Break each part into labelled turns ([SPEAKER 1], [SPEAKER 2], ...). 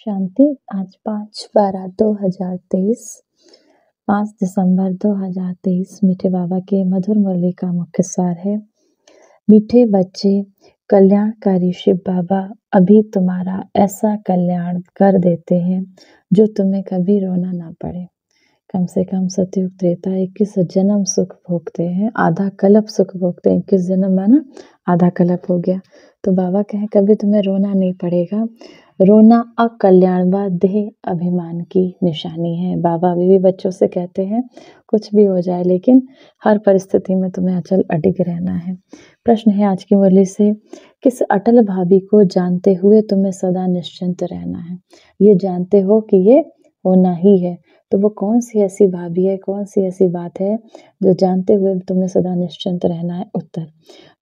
[SPEAKER 1] शांति। आज 5/12/2023, 5 दिसंबर 2023 मीठे बाबा के मधुर मुरली का मुख्य सार है। मीठे बच्चे, कल्याणकारी शिव बाबा अभी तुम्हारा ऐसा कल्याण कर देते हैं जो तुम्हें कभी रोना ना पड़े। कम से कम सतयुग त्रेता 21 जन्म सुख भोगते हैं, आधा कल्प सुख भोगते हैं। 21 जन्म माना आधा कल्प हो गया। तो बाबा कहें कभी तुम्हें रोना नहीं पड़ेगा। रोना अकल्याण व देह अभिमान की निशानी है। बाबा अभी भी बच्चों से कहते हैं कुछ भी हो जाए लेकिन हर परिस्थिति में तुम्हें अचल अडिग रहना है। प्रश्न है आज की मुरली से, किस अटल भावी को जानते हुए तुम्हें सदा निश्चिंत रहना है? ये जानते हो कि ये होना ही है, तो वो कौन सी ऐसी भाभी है, कौन सी ऐसी बात है जो जानते हुए तुम्हें सदा निश्चिंत रहना है? उत्तर,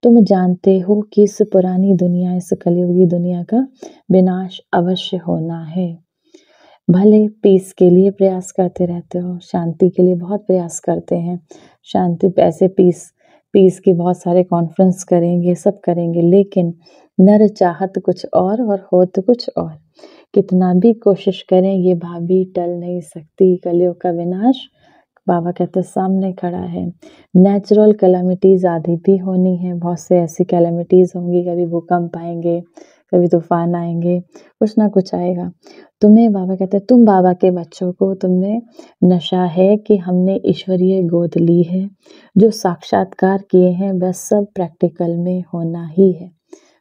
[SPEAKER 1] तुम जानते हो कि इस पुरानी दुनिया, इस कलयुगी दुनिया का विनाश अवश्य होना है। भले पीस के लिए प्रयास करते रहते हो, शांति के लिए बहुत प्रयास करते हैं, शांति ऐसे पीस के बहुत सारे कॉन्फ्रेंस करेंगे, सब करेंगे, लेकिन नर चाहत कुछ और होत कुछ और। कितना भी कोशिश करें ये भाभी टल नहीं सकती। कलयुग का विनाश बाबा कहते सामने खड़ा है। नेचुरल कैलेमिटीज आदि भी होनी है, बहुत से ऐसी कैलेमिटीज होंगी, कभी भूकंप आएंगे, कभी तूफान आएंगे, कुछ ना कुछ आएगा। तुम्हें बाबा कहते हैं तुम बाबा के बच्चों को, तुम्हें नशा है कि हमने ईश्वरीय गोद ली है। जो साक्षात्कार किए हैं वह सब प्रैक्टिकल में होना ही है।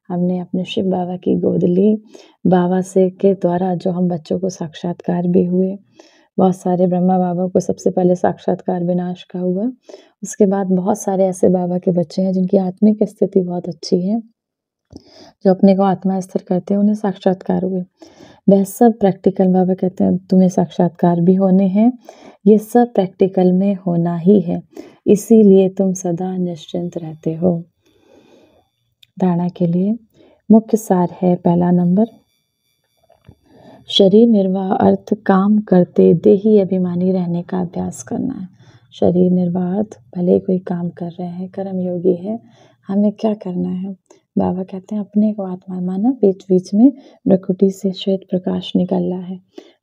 [SPEAKER 1] हमने अपने शिव बाबा की गोद ली, बाबा से के द्वारा जो हम बच्चों को साक्षात्कार भी हुए। बहुत सारे ब्रह्मा बाबा को सबसे पहले साक्षात्कार विनाश का हुआ, उसके बाद बहुत सारे ऐसे बाबा के बच्चे हैं जिनकी आत्मिक स्थिति बहुत अच्छी है, जो अपने को आत्मा स्थिर करते हैं, उन्हें साक्षात्कार हुए। वह सब प्रैक्टिकल, बाबा कहते हैं तुम्हें साक्षात्कार भी होने हैं, ये सब प्रैक्टिकल में होना ही है, इसीलिए तुम सदा निश्चिंत रहते हो। धारणा के लिए मुख्य सार है पहला नंबर, शरीर निर्वाह अर्थ काम करते देही अभिमानी रहने का अभ्यास करना है। शरीर निर्वाह अर्थ भले कोई काम कर रहे हैं, कर्म योगी है, हमें क्या करना है? बाबा कहते हैं अपने को आत्मा माना, बीच बीच में प्रकृति से श्वेत प्रकाश निकल रहा है,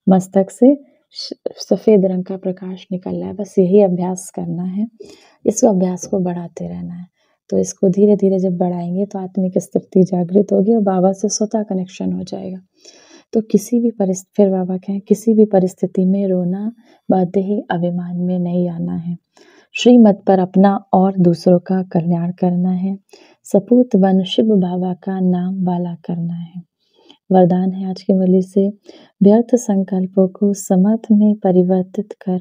[SPEAKER 1] मस्तक से सफ़ेद रंग का प्रकाश निकल रहा है, बस यही अभ्यास करना है। इस अभ्यास को बढ़ाते रहना है। तो इसको धीरे धीरे जब बढ़ाएंगे तो आत्मिक स्थिति जागृत होगी और बाबा से स्वतः कनेक्शन हो जाएगा। तो किसी भी फिर बाबा कहें किसी भी परिस्थिति में रोना बाध्य ही अभिमान में नहीं आना है। श्रीमत पर अपना और दूसरों का कल्याण करना है। सपूत बन शिव बाबा का नाम वाला करना है। वरदान है आज की मुरली से, व्यर्थ संकल्पों को समर्थ में परिवर्तित कर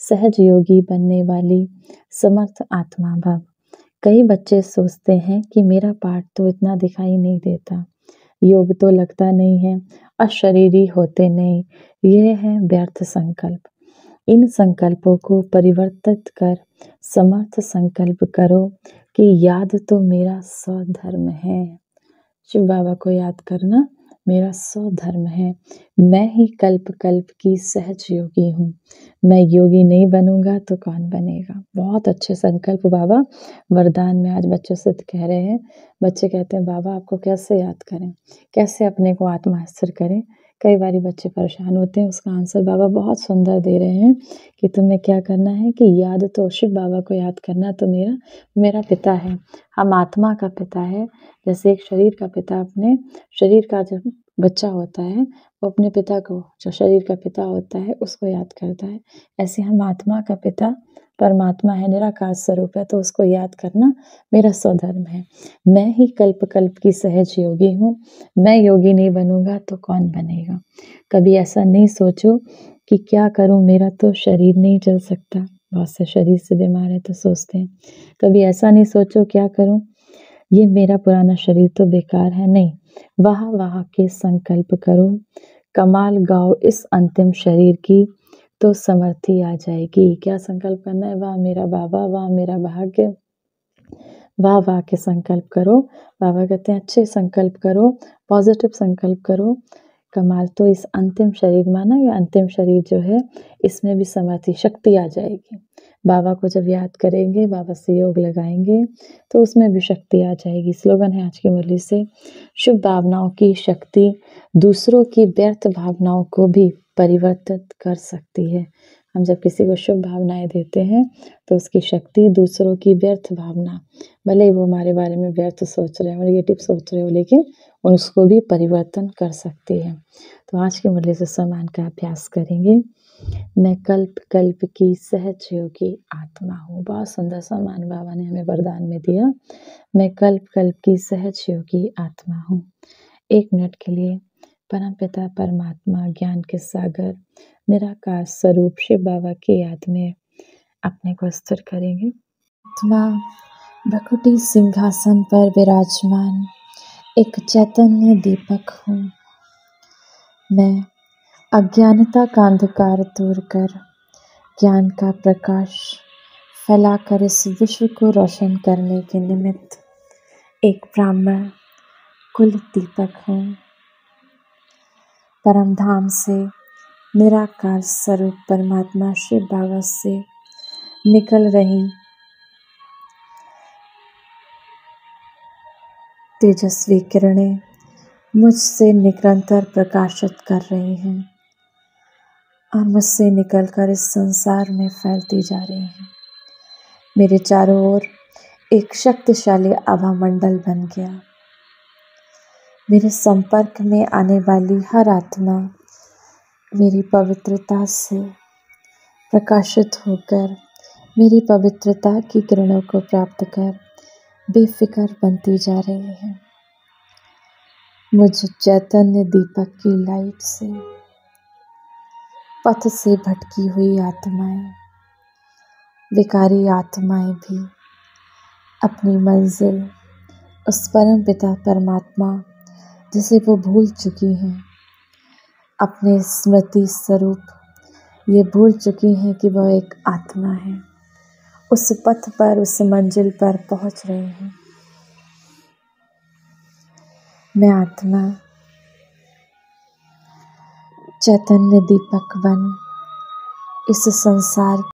[SPEAKER 1] सहज योगी बनने वाली समर्थ आत्मा भव। कई बच्चे सोचते हैं कि मेरा पाठ तो इतना दिखाई नहीं देता, योग तो लगता नहीं है, अशरीरी होते नहीं, यह है व्यर्थ संकल्प। इन संकल्पों को परिवर्तित कर समर्थ संकल्प करो कि याद तो मेरा स्वधर्म है। शिव बाबा को याद करना मेरा स्वधर्म है। मैं ही कल्प कल्प की सहज योगी हूँ। मैं योगी नहीं बनूंगा तो कौन बनेगा? बहुत अच्छे संकल्प बाबा वरदान में आज बच्चों से कह रहे हैं। बच्चे कहते हैं बाबा आपको कैसे याद करें, कैसे अपने को आत्मा स्थिर करें। कई बार बच्चे परेशान होते हैं, उसका आंसर बाबा बहुत सुंदर दे रहे हैं कि तुम्हें क्या करना है कि याद तो शिव बाबा को याद करना तो मेरा पिता है। हम आत्मा का पिता है, जैसे एक शरीर का पिता अपने शरीर का जब बच्चा होता है वो अपने पिता को, जो शरीर का पिता होता है, उसको याद करता है। ऐसे हम आत्मा का पिता परमात्मा है, निराकार स्वरूप है, तो उसको याद करना मेरा स्वधर्म है। मैं ही कल्प कल्प की सहज योगी हूँ। मैं योगी नहीं बनूंगा तो कौन बनेगा? कभी ऐसा नहीं सोचो कि क्या करूं, मेरा तो शरीर नहीं चल सकता। बहुत से शरीर से बीमार है तो सोचते हैं। कभी ऐसा नहीं सोचो क्या करूं, ये मेरा पुराना शरीर तो बेकार है। नहीं, वाह वाह के संकल्प करो, कमाल गाओ इस अंतिम शरीर की, तो समर्थी आ जाएगी। क्या संकल्प करना है? वाह मेरा बाबा, वाह मेरा भाग्य, वाह वाह के संकल्प करो। बाबा कहते हैं अच्छे संकल्प करो, पॉजिटिव संकल्प करो। कमाल तो इस अंतिम शरीर माना, या अंतिम शरीर जो है इसमें भी समर्थी शक्ति आ जाएगी। बाबा को जब याद करेंगे, बाबा से योग लगाएँगे, तो उसमें भी शक्ति आ जाएगी। स्लोगन है आज की मुरली से, शुभ भावनाओं की शक्ति दूसरों की व्यर्थ भावनाओं को भी परिवर्तित कर सकती है। हम जब किसी को शुभ भावनाएँ देते हैं, तो उसकी शक्ति दूसरों की व्यर्थ भावना, भले ही वो हमारे बारे में व्यर्थ सोच रहे हो, नेगेटिव सोच रहे हो, लेकिन उसको भी परिवर्तन कर सकती है। तो आज की मुरली से सम्मान का अभ्यास करेंगे। मैं कल्प कल्प की सहज योगी आत्मा हूँ। बहुत सुंदर सम्मान बाबा ने हमें वरदान में दिया। मैं कल्प कल्प की सहज योगी आत्मा हूँ। 1 मिनट के लिए परमपिता परमात्मा ज्ञान के सागर निराकार स्वरूप शिव बाबा की याद में अपने को स्थिर करेंगे। आत्मा भ्रकुटी सिंहासन पर विराजमान एक चैतन्य दीपक हूँ। मैं अज्ञानता का अंधकार दूर कर ज्ञान का प्रकाश फैलाकर इस विश्व को रोशन करने के निमित्त एक ब्राह्मण कुल दीपक हूँ। परम धाम से निराकार स्वरूप परमात्मा शिव बाबा से निकल रही तेजस्वी किरणें मुझसे निरंतर प्रकाशित कर रही हैं और मुझसे निकलकर इस संसार में फैलती जा रही हैं। मेरे चारों ओर एक शक्तिशाली आभा मंडल बन गया। मेरे संपर्क में आने वाली हर आत्मा मेरी पवित्रता से प्रकाशित होकर मेरी पवित्रता की किरणों को प्राप्त कर बेफिक्र बनती जा रही है। मुझ चैतन्य दीपक की लाइट से पथ से भटकी हुई आत्माएं, विकारी आत्माएं भी अपनी मंजिल उस परम पिता परमात्मा जिसे वो भूल चुकी हैं, अपने स्मृति स्वरूप ये भूल चुकी हैं कि वह एक आत्मा है, उस पथ पर उस मंजिल पर पहुंच रहे हैं। मैं आत्मा चैतन्य दीपक बन इस संसार